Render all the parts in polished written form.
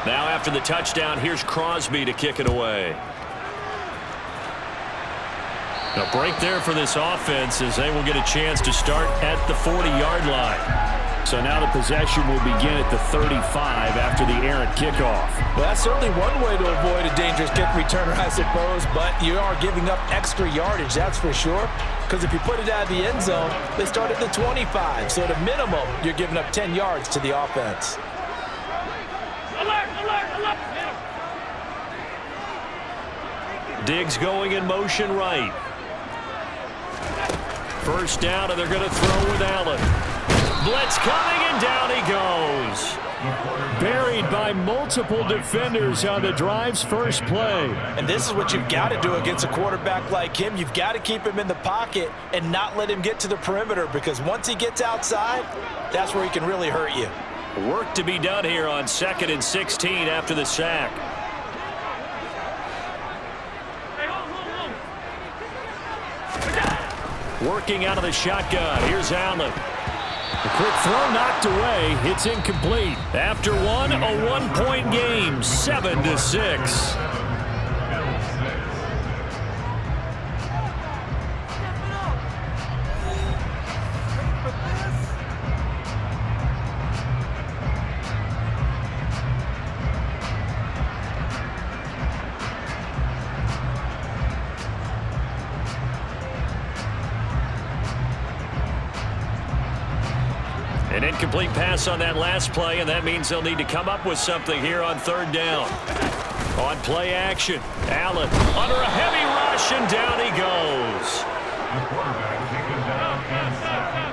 Now after the touchdown, here's Crosby to kick it away. A break there for this offense as they will get a chance to start at the 40-yard line. So now the possession will begin at the 35 after the errant kickoff. Well, that's certainly one way to avoid a dangerous kick returner, I suppose, but you are giving up extra yardage, that's for sure. Because if you put it out of the end zone, they start at the 25. So at a minimum, you're giving up 10 yards to the offense. Diggs going in motion right. First down, and they're going to throw with Allen. Blitz coming, and down he goes. Buried by multiple defenders on the drive's first play. And this is what you've got to do against a quarterback like him. You've got to keep him in the pocket and not let him get to the perimeter, because once he gets outside, that's where he can really hurt you. Work to be done here on 2nd and 16 after the sack. Working out of the shotgun. Here's Allen. A quick throw knocked away. It's incomplete. After one, a one-point game, 7-6. An incomplete pass on that last play, and that means they'll need to come up with something here on 3rd down. On play action, Allen under a heavy rush, and down he goes. The quarterback taken down and second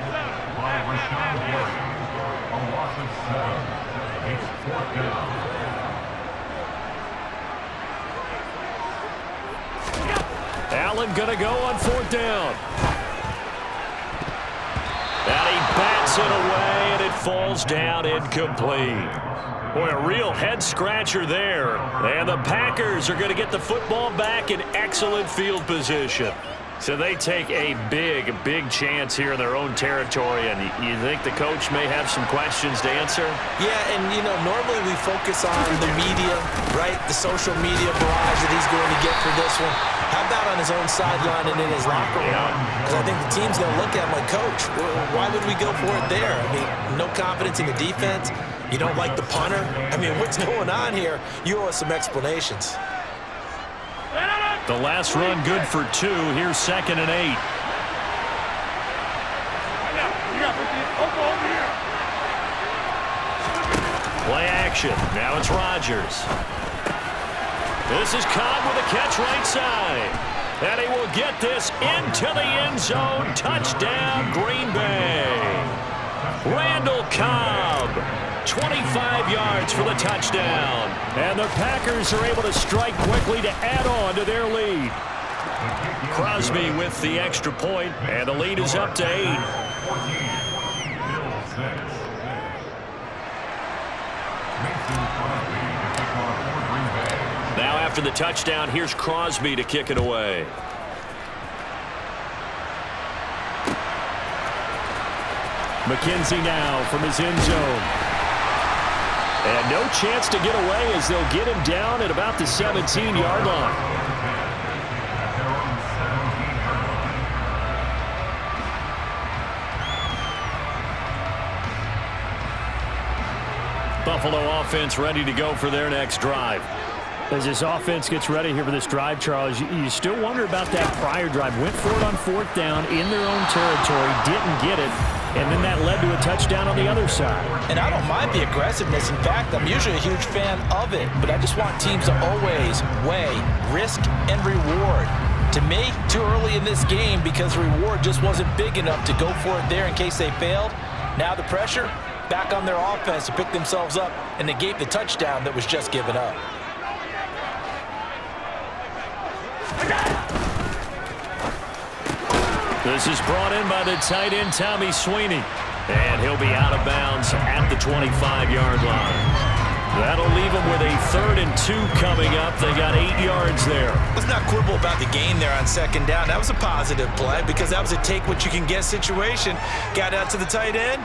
by Rashawn Gary. A loss of 7. It's 4th down. Allen gonna go on 4th down. And he bats it away, and it falls down incomplete. Boy, a real head-scratcher there. And the Packers are going to get the football back in excellent field position. So they take a big, big chance here in their own territory, and you think the coach may have some questions to answer? Yeah, and, normally we focus on the media, right? The social media barrage that he's going to get for this one. How about on his own sideline and in his locker room? Because I think the team's going to look at him like, Coach, why would we go for it there? I mean, no confidence in the defense. You don't like the punter? I mean, what's going on here? You owe us some explanations. The last run good for 2. Here's 2nd and 8. Play action. Now it's Rodgers. This is Cobb with a catch right side. And he will get this into the end zone. Touchdown, Green Bay. Randall Cobb. 25 yards for the touchdown. And the Packers are able to strike quickly to add on to their lead. Crosby with the extra point, and the lead is up to 8. Now after the touchdown, here's Crosby to kick it away. McKenzie now from his end zone. And no chance to get away as they'll get him down at about the 17-yard line. Buffalo offense ready to go for their next drive. As this offense gets ready here for this drive, Charles, you still wonder about that prior drive. Went for it on 4th down in their own territory, didn't get it, and then that led to a touchdown on the other side. And I don't mind the aggressiveness. In fact, I'm usually a huge fan of it, but I just want teams to always weigh risk and reward. To me, too early in this game because the reward just wasn't big enough to go for it there in case they failed. Now the pressure back on their offense to pick themselves up and negate the touchdown that was just given up. This is brought in by the tight end, Tommy Sweeney. And he'll be out of bounds at the 25-yard line. That'll leave them with a 3rd and 2 coming up. They got 8 yards there. Let's not quibble about the gain there on 2nd down. That was a positive play because that was a take-what-you-can-get situation. Got out to the tight end.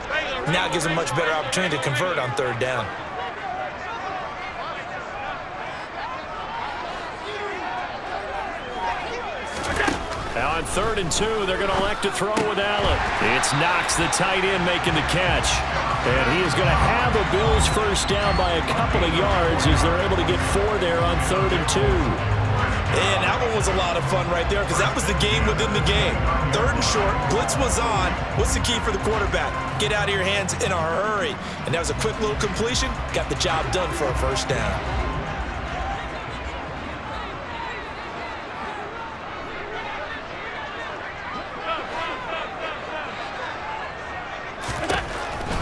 Now it gives them a much better opportunity to convert on 3rd down. Now on 3rd and 2, they're going to elect to throw with Allen. It's Knox, the tight end, making the catch. And he is going to have a Bills first down by a couple of yards as they're able to get 4 there on 3rd and 2. And that one was a lot of fun right there because that was the game within the game. 3rd and short, blitz was on. What's the key for the quarterback? Get out of your hands in a hurry. And that was a quick little completion. Got the job done for a first down.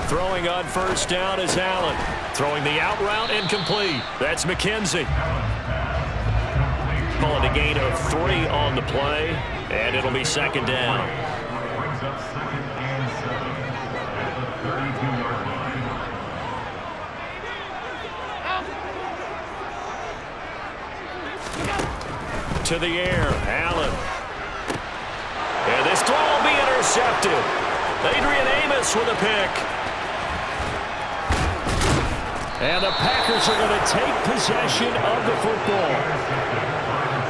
Throwing on first down is Allen. Throwing the out route incomplete. That's McKenzie. Calling a gain of 3 on the play, and it'll be 2nd down. Brings up 2nd and 7 at the 32-yard line. To the air, Allen. And this throw will be intercepted. Adrian Amos with a pick. And the Packers are going to take possession of the football.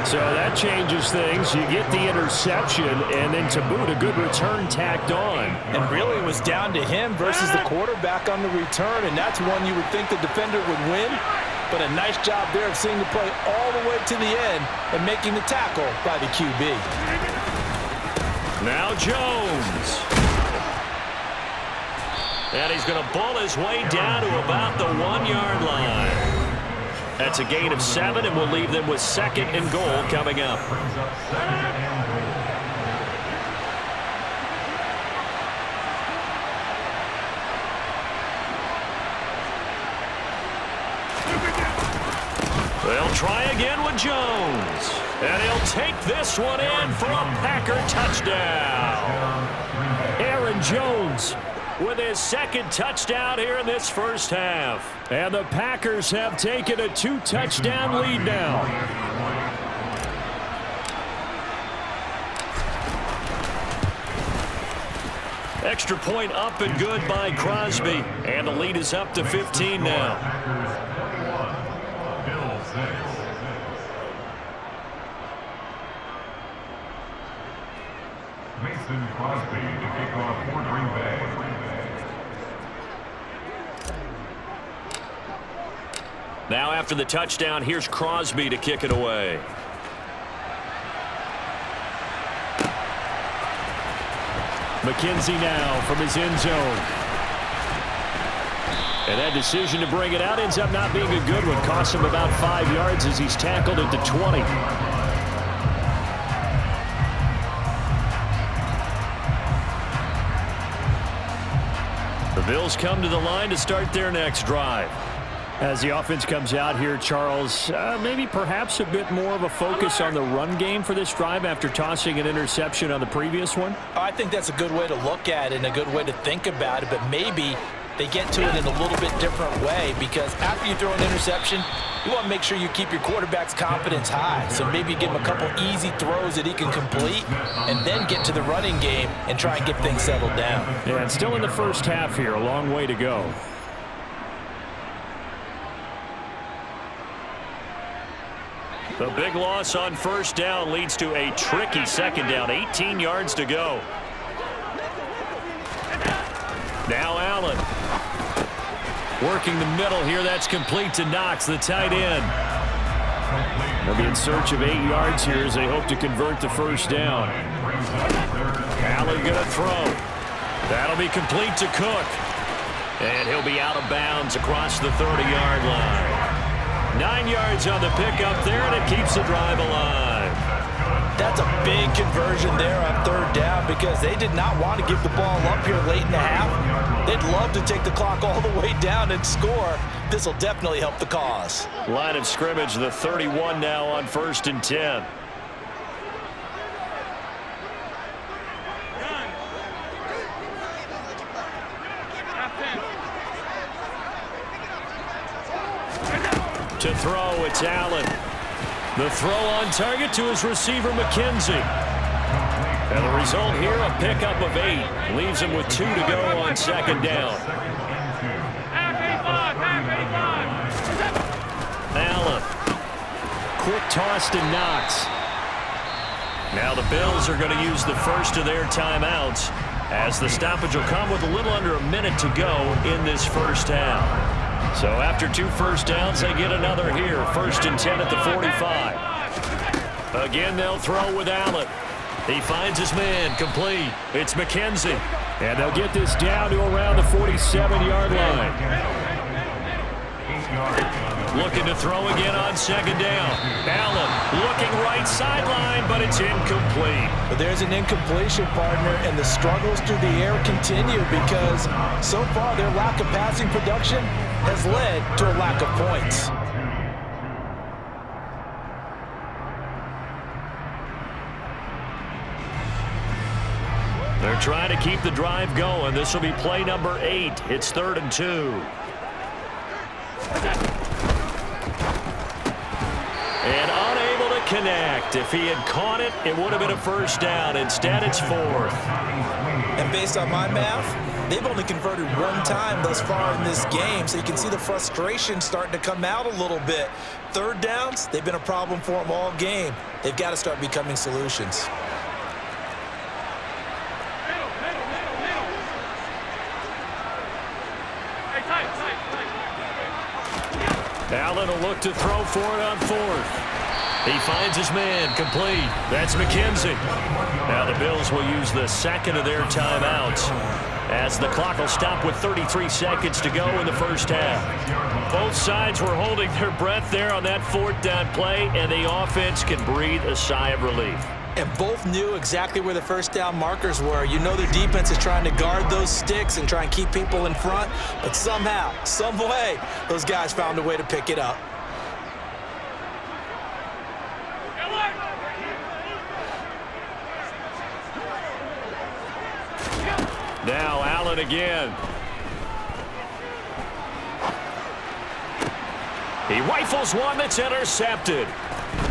So that changes things. You get the interception, and then to boot, a good return tacked on. And really it was down to him versus the quarterback on the return, and that's one you would think the defender would win. But a nice job there of seeing the play all the way to the end and making the tackle by the QB. Now Jones. And he's going to bull his way down to about the 1-yard line. That's a gain of 7, and we'll leave them with 2nd and goal coming up. Brings up 2nd and goal. They'll try again with Jones. And he'll take this one in for a Packer touchdown. Aaron Jones with his 2nd touchdown here in this first half. And the Packers have taken a 2-touchdown lead now. Extra point up and good by Crosby. And the lead is up to 15 now. Packers 21, Bills 6. Mason Crosby to kick off for Green Bay. Now after the touchdown, here's Crosby to kick it away. McKenzie now from his end zone. And that decision to bring it out ends up not being a good one. Costs him about 5 yards as he's tackled at the 20. The Bills come to the line to start their next drive. As the offense comes out here, Charles, maybe perhaps a bit more of a focus on the run game for this drive after tossing an interception on the previous one? I think that's a good way to look at it and a good way to think about it, but maybe they get to it in a little bit different way because after you throw an interception, you want to make sure you keep your quarterback's confidence high. So maybe give him a couple easy throws that he can complete and then get to the running game and try and get things settled down. Yeah, and still in the first half here, a long way to go. The big loss on first down leads to a tricky 2nd down. 18 yards to go. Now Allen. Working the middle here. That's complete to Knox, the tight end. They'll be in search of 8 yards here as they hope to convert the first down. Allen going to throw. That'll be complete to Cook. And he'll be out of bounds across the 30-yard line. 9 yards on the pickup there, and it keeps the drive alive. That's a big conversion there on 3rd down because they did not want to give the ball up here late in the half. They'd love to take the clock all the way down and score. This will definitely help the cause. Line of scrimmage, the 31 now on 1st and 10. throw. It's Allen. The throw on target to his receiver, McKenzie. And the result here, a pickup of 8. Leaves him with 2 to go on second down. Allen. Quick toss to Knox. Now the Bills are going to use the first of their timeouts, as the stoppage will come with a little under a minute to go in this first half. So after 2 first downs, they get another here. 1st and 10 at the 45. Again, they'll throw with Allen. He finds his man, complete. It's McKenzie. And they'll get this down to around the 47-yard line. Looking to throw again on second down. Allen looking right sideline, but it's incomplete. But there's an incompletion, partner, and the struggles through the air continue because so far their lack of passing production has led to a lack of points. They're trying to keep the drive going. This will be play number 8. It's 3rd and 2. And unable to connect. If he had caught it, it would have been a first down. Instead, it's 4th. And based on my math, they've only converted 1 time thus far in this game, so you can see the frustration starting to come out a little bit. 3rd downs, they've been a problem for them all game. They've got to start becoming solutions. Allen will look to throw for it on 4th. He finds his man, complete. That's McKenzie. Now the Bills will use the second of their timeouts, as the clock will stop with 33 seconds to go in the first half. Both sides were holding their breath there on that 4th down play, and the offense can breathe a sigh of relief. And both knew exactly where the first down markers were. You know their defense is trying to guard those sticks and try and keep people in front, but somehow, some way, those guys found a way to pick it up. Now Allen again. He rifles one that's intercepted.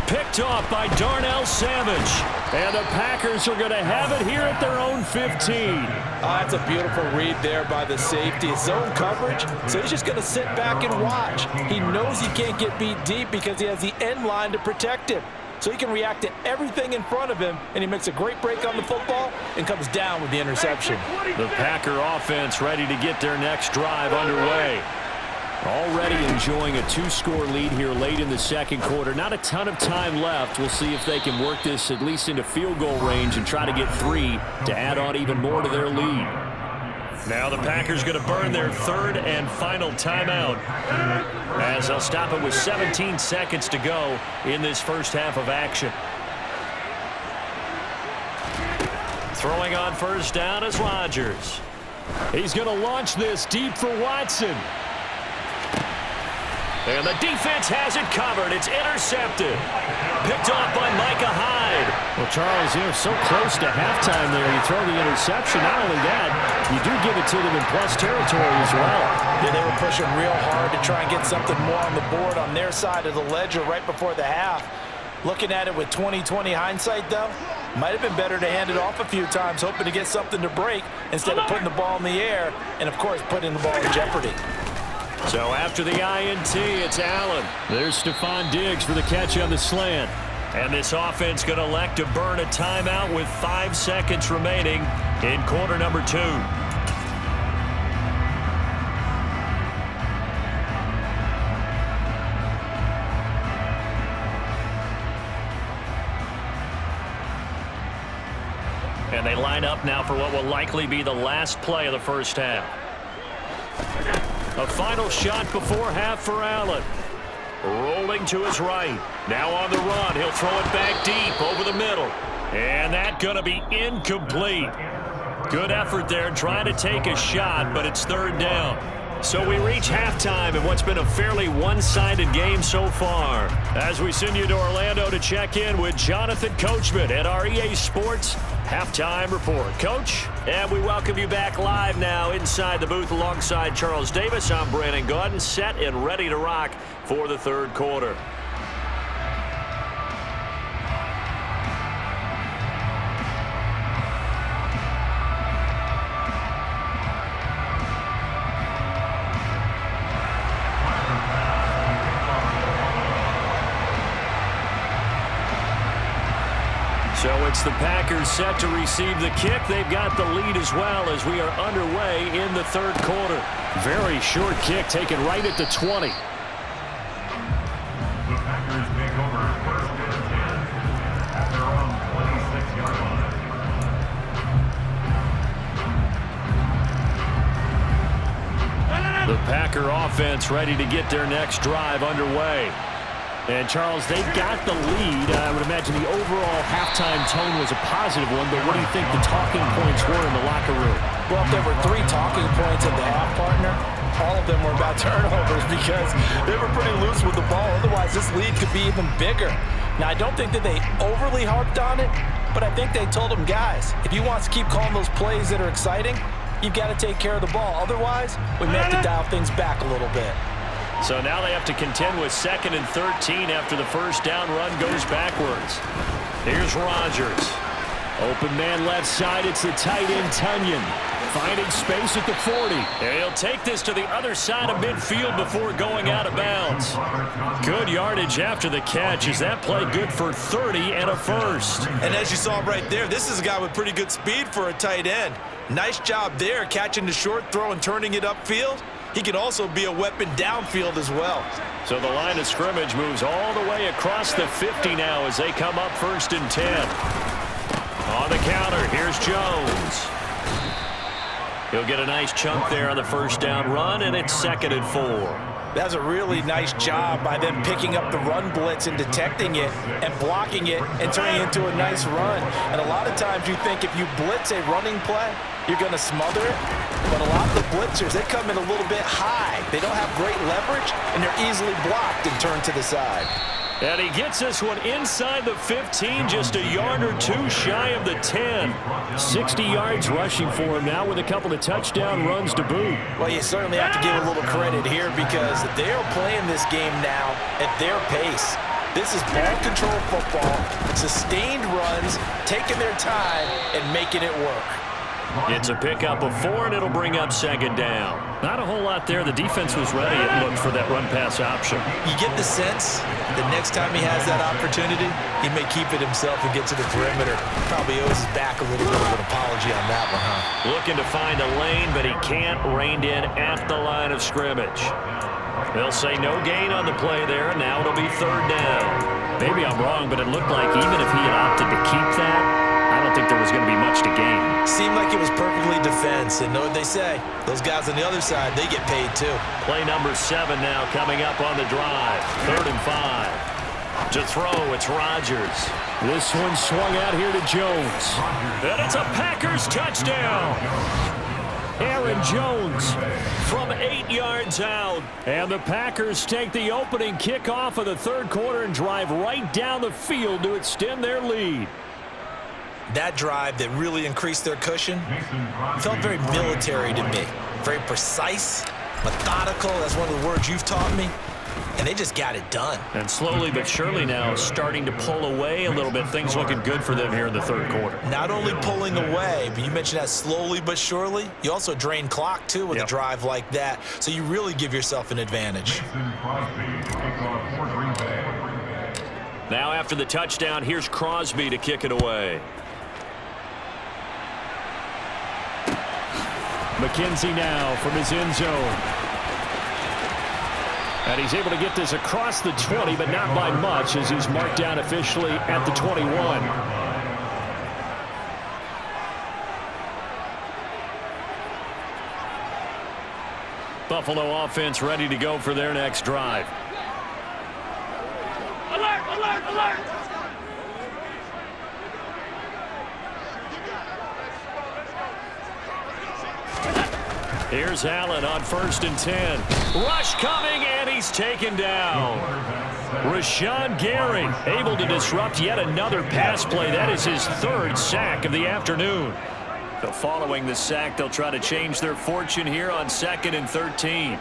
Picked off by Darnell Savage. And the Packers are going to have it here at their own 15. That's a beautiful read there by the safety. It's zone coverage, so he's just going to sit back and watch. He knows he can't get beat deep because he has the end line to protect him. So he can react to everything in front of him, and he makes a great break on the football and comes down with the interception. The Packer offense ready to get their next drive underway. Already enjoying a 2-score lead here late in the second quarter. Not a ton of time left. We'll see if they can work this at least into field goal range and try to get 3 to add on even more to their lead. Now the Packers going to burn their 3rd and final timeout, as they'll stop it with 17 seconds to go in this first half of action. Throwing on first down is Rodgers. He's going to launch this deep for Watson. And the defense has it covered. It's intercepted. Picked off by Micah Hyde. Well, Charles, so close to halftime there. You throw the interception. Not only that, you do give it to them in plus territory as well. Yeah, they were pushing real hard to try and get something more on the board on their side of the ledger right before the half. Looking at it with 20/20 hindsight, though, might have been better to hand it off a few times, hoping to get something to break instead of putting the ball in the air and, of course, putting the ball in jeopardy. So after the INT, it's Allen. There's Stephon Diggs for the catch on the slant. And this offense going to elect to burn a timeout with 5 seconds remaining in quarter number 2. And they line up now for what will likely be the last play of the first half. A final shot before half for Allen. Rolling to his right. Now on the run. He'll throw it back deep over the middle. And that's going to be incomplete. Good effort there trying to take a shot, but it's 3rd down. So we reach halftime in what's been a fairly one-sided game so far. As we send you to Orlando to check in with Jonathan Coachman at our EA Sports Halftime Report. Coach, and we welcome you back live now inside the booth alongside Charles Davis. I'm Brandon Gordon, set and ready to rock for the third quarter. So it's the Packers set to receive the kick. They've got the lead as well as we are underway in the third quarter. Very short kick taken right at the 20. The Packers take over first and 10 at their own 26-yard line. The Packer offense ready to get their next drive underway. And, Charles, they've got the lead. I would imagine the overall halftime tone was a positive one, but what do you think the talking points were in the locker room? Well, if there were 3 talking points at the half, partner, all of them were about turnovers because they were pretty loose with the ball. Otherwise, this lead could be even bigger. Now, I don't think that they overly harped on it, but I think they told them, guys, if you want to keep calling those plays that are exciting, you've got to take care of the ball. Otherwise, we may have to dial things back a little bit. So now they have to contend with 2nd and 13 after the first down run goes backwards. Here's Rodgers. Open man left side. It's the tight end, Tunyon. Finding space at the 40. And he'll take this to the other side of midfield before going out of bounds. Good yardage after the catch. Is that play good for 30 and a first? And as you saw right there, this is a guy with pretty good speed for a tight end. Nice job there, catching the short throw and turning it upfield. He can also be a weapon downfield as well. So the line of scrimmage moves all the way across the 50 now as they come up 1st and 10. On the counter, here's Jones. He'll get a nice chunk there on the first down run, and it's 2nd and 4. That's a really nice job by them picking up the run blitz and detecting it and blocking it and turning it into a nice run. And a lot of times you think if you blitz a running play, you're going to smother it. But a lot of the blitzers, they come in a little bit high. They don't have great leverage, and they're easily blocked and turned to the side. And he gets this one inside the 15, just a yard or 2 shy of the 10. 60 yards rushing for him now with a couple of touchdown runs to boot. Well, you certainly have to give a little credit here because they're playing this game now at their pace. This is ball control football, sustained runs, taking their time, and making it work. It's a pickup of 4, and it'll bring up 2nd down. Not a whole lot there. The defense was ready, it looked, for that run-pass option. You get the sense that next time he has that opportunity, he may keep it himself and get to the perimeter. Probably owes his back a little bit of an apology on that one, huh? Looking to find a lane, but he can't. Reined in at the line of scrimmage. They'll say no gain on the play there, and now it'll be 3rd down. Maybe I'm wrong, but it looked like even if he had opted to keep that, I don't think there was going to be much to gain. Seemed like it was perfectly defense, and know what they say. Those guys on the other side, they get paid too. Play number 7 now coming up on the drive. 3rd and 5. To throw, it's Rodgers. This one swung out here to Jones. And it's a Packers touchdown. Aaron Jones from 8 yards out. And the Packers take the opening kickoff of the third quarter and drive right down the field to extend their lead. That drive that really increased their cushion felt very military to me. Very precise, methodical. That's one of the words you've taught me. And they just got it done. And slowly but surely now starting to pull away a little bit. Things looking good for them here in the third quarter. Not only pulling away, but you mentioned that slowly but surely. You also drain clock, too, with a drive like that. So you really give yourself an advantage. Now after the touchdown, here's Crosby to kick it away. McKenzie now from his end zone. And he's able to get this across the 20, but not by much as he's marked down officially at the 21. Buffalo offense ready to go for their next drive. Alert, alert, alert! Here's Allen on 1st and 10. Rush coming, and he's taken down. Rashawn Gary able to disrupt yet another pass play. That is his 3rd sack of the afternoon. So following the sack, they'll try to change their fortune here on 2nd and 13.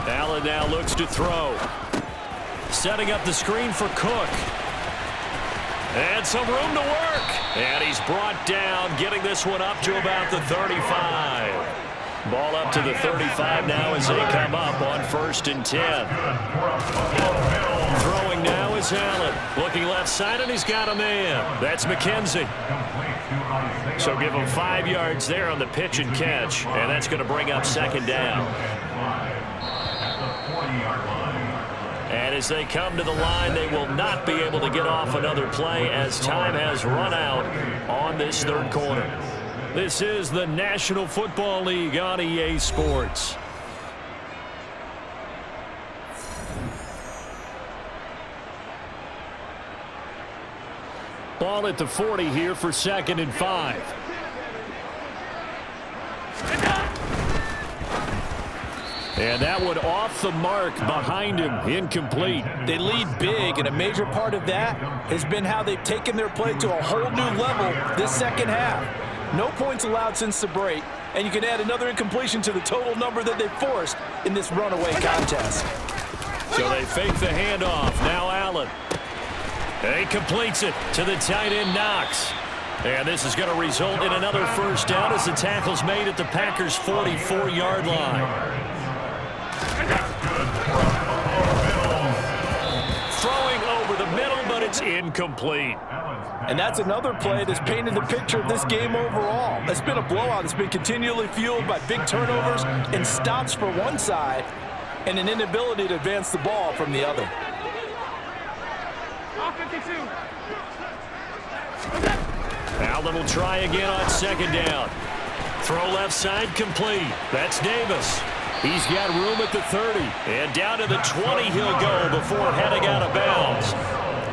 Allen now looks to throw. Setting up the screen for Cook. And some room to work. And he's brought down, getting this one up to about the 35. Ball up to the 35 now as they come up on 1st and 10. Throwing now is Allen. Looking left side, and he's got a man. That's McKenzie. So give him 5 yards there on the pitch and catch, and that's going to bring up 2nd down. And as they come to the line, they will not be able to get off another play as time has run out on this 3rd quarter. This is the National Football League on EA Sports. Ball at the 40 here for 2nd and 5. And that one off the mark behind him, incomplete. They lead big, and a major part of that has been how they've taken their play to a whole new level this 2nd half. No points allowed since the break, and you can add another incompletion to the total number that they forced in this runaway contest. So they fake the handoff. Now Allen. And he completes it to the tight end Knox. And this is going to result in another 1st down as the tackle's made at the Packers' 44-yard line. Throwing over the middle, but it's incomplete. And that's another play that's painted the picture of this game overall. It's been a blowout that's been continually fueled by big turnovers and stops for one side and an inability to advance the ball from the other. Allen will try again on 2nd down. Throw left side complete. That's Davis. He's got room at the 30. And down to the 20 he'll go before heading out of bounds.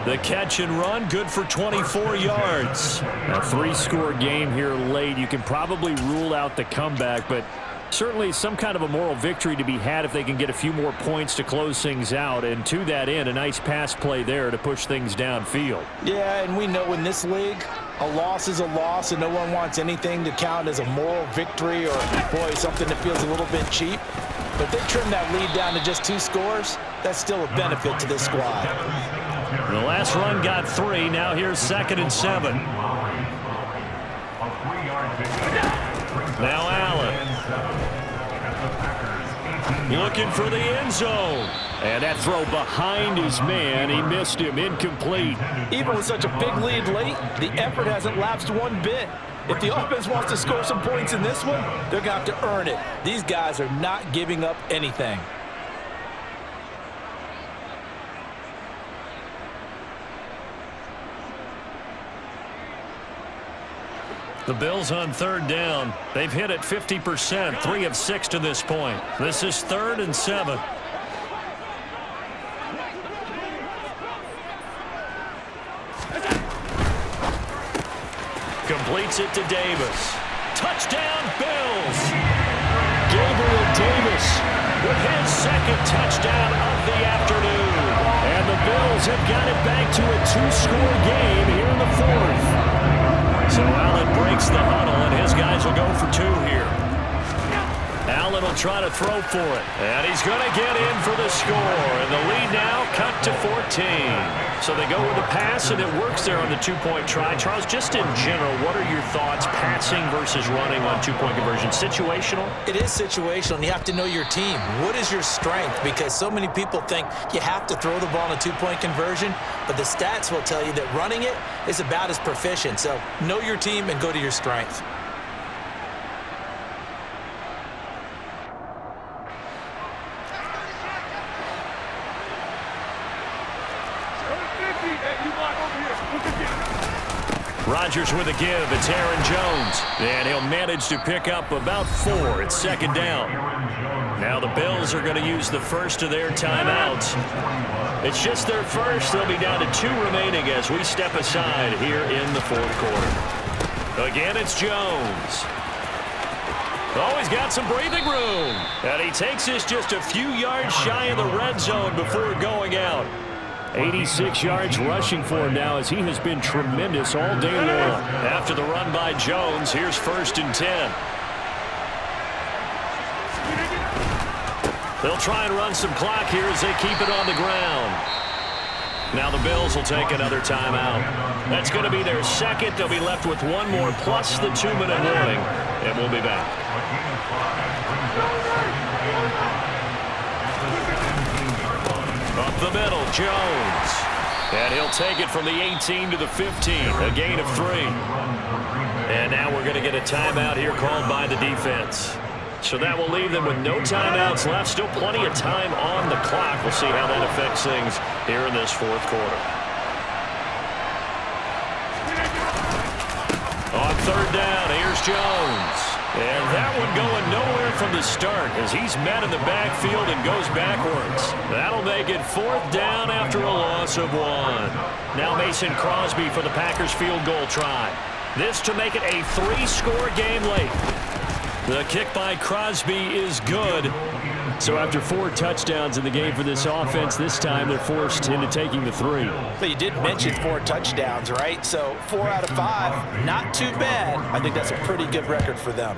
The catch and run, good for 24 yards. A 3-score game here late. You can probably rule out the comeback, but certainly some kind of a moral victory to be had if they can get a few more points to close things out. And to that end, a nice pass play there to push things downfield. Yeah, and we know in this league, a loss is a loss, and no one wants anything to count as a moral victory or, boy, something that feels a little bit cheap. But if they trim that lead down to just 2 scores, that's still a benefit to this squad. The last run got 3. Now here's 2nd and 7. Now Allen. Looking for the end zone. And that throw behind his man. He missed him. Incomplete. Even with such a big lead late, the effort hasn't lapsed one bit. If the offense wants to score some points in this one, they're going to have to earn it. These guys are not giving up anything. The Bills on 3rd down. They've hit it 50%, 3 of 6 to this point. This is 3rd and 7. Completes it to Davis. Touchdown, Bills! Gabriel Davis with his 2nd touchdown of the afternoon. And the Bills have got it back to a 2-score game here in the 4th. So Allen breaks the huddle, and his guys will go for 2 here. Allen will try to throw for it. And he's going to get in for the score. And the lead now cut to 14. So they go with the pass, and it works there on the 2-point try. Charles, just in general, what are your thoughts passing versus running on 2-point conversion? Situational? It is situational, and you have to know your team. What is your strength? Because so many people think you have to throw the ball in a 2-point conversion, but the stats will tell you that running it is about as proficient. So know your team and go to your strength. Rodgers with a give. It's Aaron Jones. And he'll manage to pick up about 4. It's 2nd down. Now the Bills are going to use the first of their timeouts. It's just their first. They'll be down to 2 remaining as we step aside here in the 4th quarter. Again, it's Jones. Oh, he's got some breathing room. And he takes this just a few yards shy of the red zone before going out. 86 yards rushing for him now as he has been tremendous all day long. After the run by Jones, here's 1st and 10. They'll try and run some clock here as they keep it on the ground. Now the Bills will take another timeout. That's going to be their second. They'll be left with one more plus the 2-minute warning, and we'll be back. Up the middle, Jones. And he'll take it from the 18 to the 15, a gain of 3. And now we're going to get a timeout here called by the defense. So that will leave them with no timeouts left. Still plenty of time on the clock. We'll see how that affects things here in this 4th quarter. On 3rd down, here's Jones. And that one going nowhere from the start as he's met in the backfield and goes backwards. That'll make it 4th down after a loss of 1. Now Mason Crosby for the Packers field goal try. This to make it a 3-score game late. The kick by Crosby is good. So after 4 touchdowns in the game for this offense, this time they're forced into taking the 3. But you did mention 4 touchdowns, right? So 4 out of 5, not too bad. I think that's a pretty good record for them.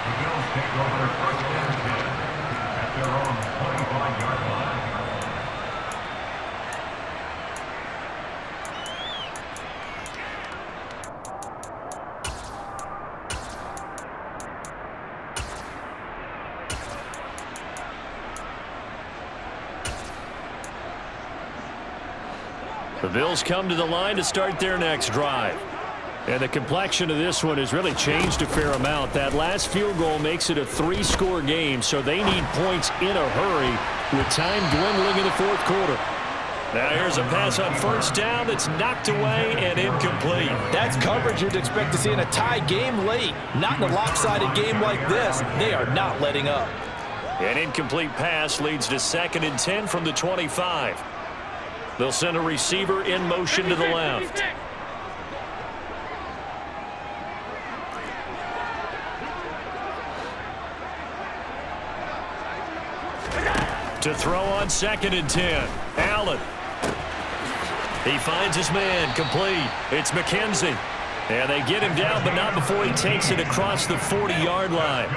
The Bills take over 1st and 10 at their own 25-yard line. The Bills come to the line to start their next drive. And the complexion of this one has really changed a fair amount. That last field goal makes it a 3-score game, so they need points in a hurry with time dwindling in the 4th quarter. Now here's a pass on 1st down that's knocked away and incomplete. That's coverage you'd expect to see in a tie game late. Not in a lopsided game like this. They are not letting up. An incomplete pass leads to 2nd and 10 from the 25. They'll send a receiver in motion to the left. To throw on 2nd and 10. Allen. He finds his man, complete. It's McKenzie. And they get him down, but not before he takes it across the 40-yard line.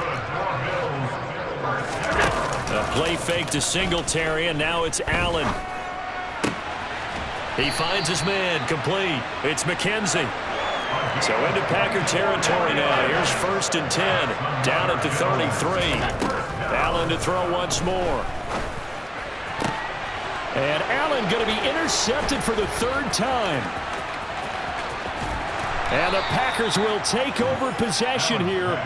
A play fake to Singletary, and now it's Allen. He finds his man, complete. It's McKenzie. So into Packer territory now. Here's 1st and 10, down at the 33. Allen to throw once more. And Allen going to be intercepted for the 3rd time. And the Packers will take over possession here.